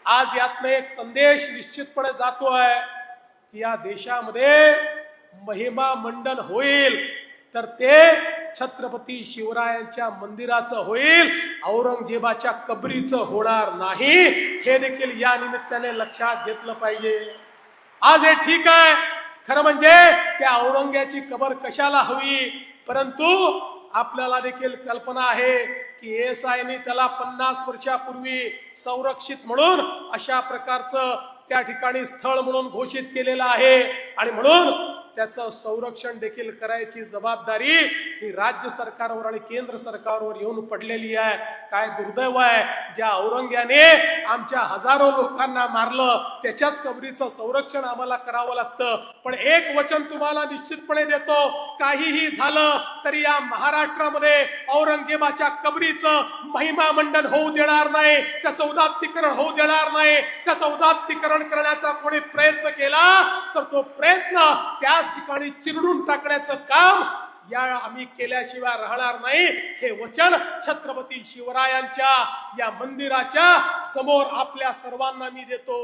आज यातनं एक संदेश निश्चितपणे जातोय की या देशामध्ये महिमा मंडन होईल तर ते छत्रपती शिवरायांच्या मंदिराचं होईल, औरंगजेबाच्या कबरीचं होणार नाही। हे देखील या निमित्ताने लक्षात घेतलं पाहिजे। आज हे ठीक आहे, खरं म्हणजे त्या औरंग्याची कबर कशाला हवी, परंतु आपल्याला देखील कल्पना आहे की एएसआयने त्याला 50 वर्षापूर्वी संरक्षित म्हणून अशा प्रकारचं त्या ठिकाणी स्थळ म्हणून घोषित केलेलं आहे आणि म्हणून त्याचं संरक्षण देखील करायची जबाबदारी ही राज्य सरकारवर आणि केंद्र सरकारवर येऊन पडलेली आहे। काय दुर्दैव आहे, ज्या औरंग्याने आमच्या हजारो लोकांना मारलं त्याच्याच कबरीचं संरक्षण आम्हाला करावं लागतं। पण एक वचन तुम्हाला निश्चितपणे देतो, काहीही झालं तरी या महाराष्ट्रामध्ये औरंगजेबाच्या कबरीचं महिमा मंडन होऊ देणार नाही, त्याचं उदात्तीकरण होऊ देणार नाही। त्याचं उदात्तीकरण करण्याचा कोणी प्रयत्न केला तर तो प्रयत्न त्याच ठिकाणी चिरडून टाकण्याचं काम या आम्ही केल्याशिवाय राहणार नाही। हे वचन छत्रपती शिवरायांच्या या मंदिराच्या समोर आपल्या सर्वांना मी देतो।